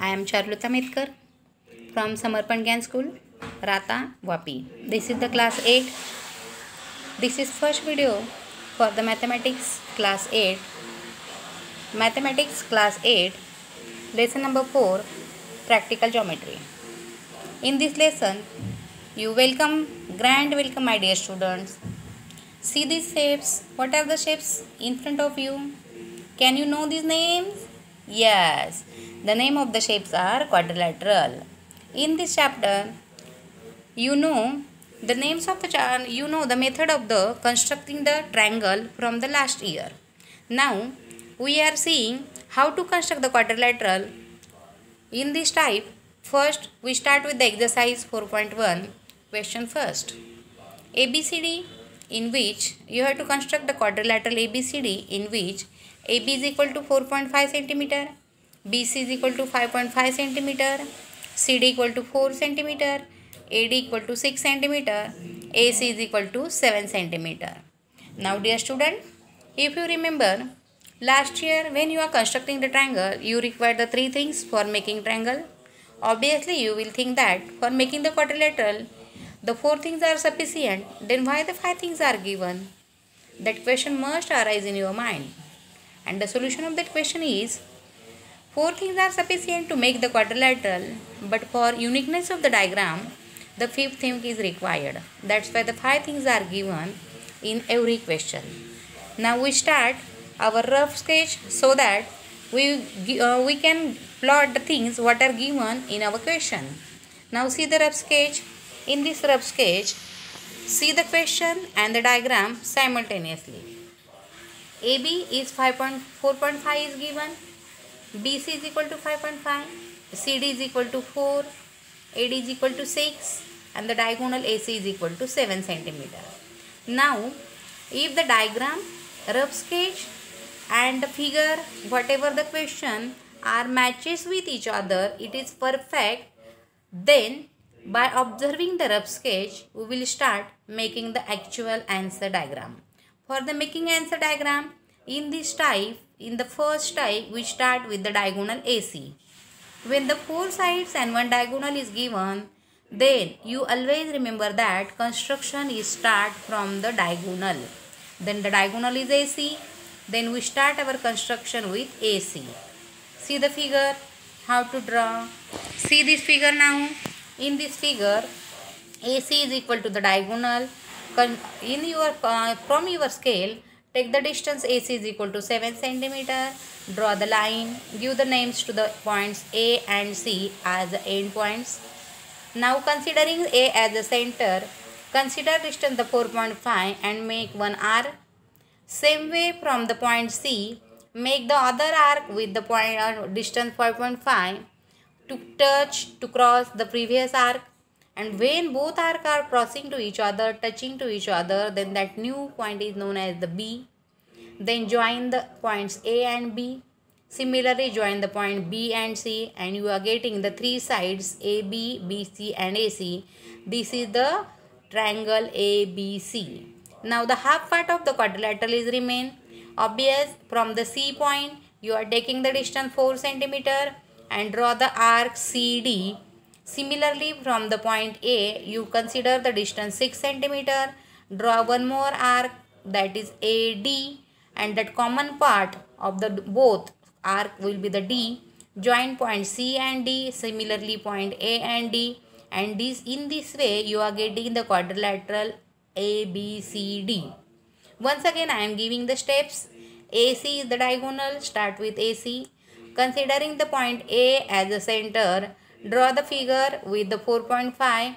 I am Charulata Metkar from Samarpan Gyan School, Rata, Vapi. This is the class 8. This is first video for the Mathematics class 8. Mathematics class 8, lesson number 4, Practical Geometry. In this lesson, you grand welcome my dear students. See these shapes. What are the shapes in front of you? Can you know these names? Yes, the name of the shapes are quadrilateral. In this chapter, you know the names of the method of the constructing the triangle from the last year. Now, we are seeing how to construct the quadrilateral in this type. First, we start with the exercise 4.1 question first. ABCD, in which you have to construct the quadrilateral ABCD, in which AB is equal to 4.5 cm, BC is equal to 5.5 cm, CD equal to 4 cm, AD equal to 6 cm, AC is equal to 7 cm. Now dear student, if you remember, last year when you are constructing the triangle, you require the three things for making triangle. Obviously, you will think that for making the quadrilateral, the four things are sufficient, then why the five things are given? That question must arise in your mind. And the solution of that question is, four things are sufficient to make the quadrilateral, but for uniqueness of the diagram, the fifth thing is required. That's why the five things are given in every question. Now we start our rough sketch so that we can plot the things what are given in our question. Now see the rough sketch. In this rough sketch, see the question and the diagram simultaneously. AB is 4.5 is given, BC is equal to 5.5, CD is equal to 4, AD is equal to 6, and the diagonal AC is equal to 7 cm. Now, if the diagram, rough sketch and the figure, whatever the question are matches with each other, it is perfect, then by observing the rough sketch, we will start making the actual answer diagram. For the making answer diagram, in this type, in the first type, we start with the diagonal AC. When the four sides and one diagonal is given, then you always remember that construction is start from the diagonal. Then the diagonal is AC. Then we start our construction with AC. See the figure, how to draw. See this figure now. In this figure, AC is equal to the diagonal. In your from your scale, take the distance AC is equal to 7 cm. Draw the line. Give the names to the points A and C as the end points. Now considering A as the center, consider distance the 4.5 and make one arc. Same way from the point C, make the other arc with the point distance 5.5 to cross the previous arc. And when both arcs are crossing to each other, touching to each other, then that new point is known as the B. Then join the points A and B. Similarly, join the point B and C, and you are getting the three sides AB, BC and AC. This is the triangle ABC. Now the half part of the quadrilateral is remain. Obvious, from the C point, you are taking the distance 4 cm and draw the arc CD. Similarly, from the point A, you consider the distance 6 cm. Draw one more arc, that is AD, and that common part of the both arc will be the D. Join point C and D, similarly point A and D, and in this way you are getting the quadrilateral ABCD. Once again, I am giving the steps. AC is the diagonal, start with AC. Considering the point A as the center, draw the figure with the 4.5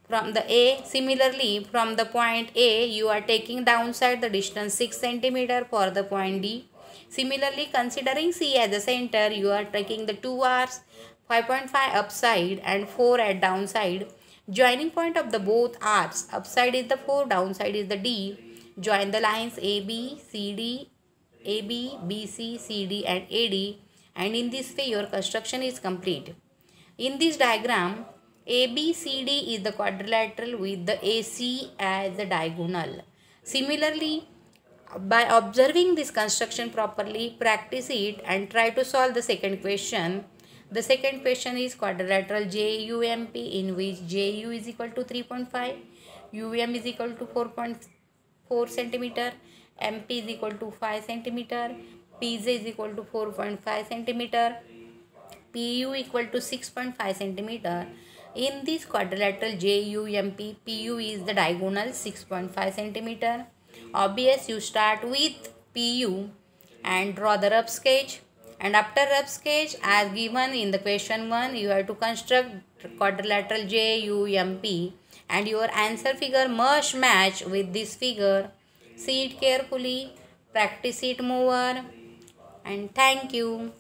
from the A. Similarly, from the point A, you are taking downside the distance 6 cm for the point D. Similarly, considering C as the center, you are taking the two arcs, 5.5 upside and 4 at downside. Joining point of the both arcs, upside is the 4, downside is the D. Join the lines AB, CD, AB, BC, CD and AD, and in this way your construction is complete. In this diagram, ABCD is the quadrilateral with the AC as the diagonal. Similarly, by observing this construction properly, practice it and try to solve the second question. The second question is quadrilateral JUMP, in which JU is equal to 3.5, UM is equal to 4.4 centimeter, MP is equal to 5 centimeter, PZ is equal to 4.5 centimeter, PU equal to 6.5 centimeter. In this quadrilateral JUMP, PU is the diagonal 6.5 centimeter. Obvious, you start with PU and draw the rough sketch. And after rough sketch, as given in the question 1, you have to construct quadrilateral JUMP, and your answer figure must match with this figure. See it carefully, practice it more, and thank you.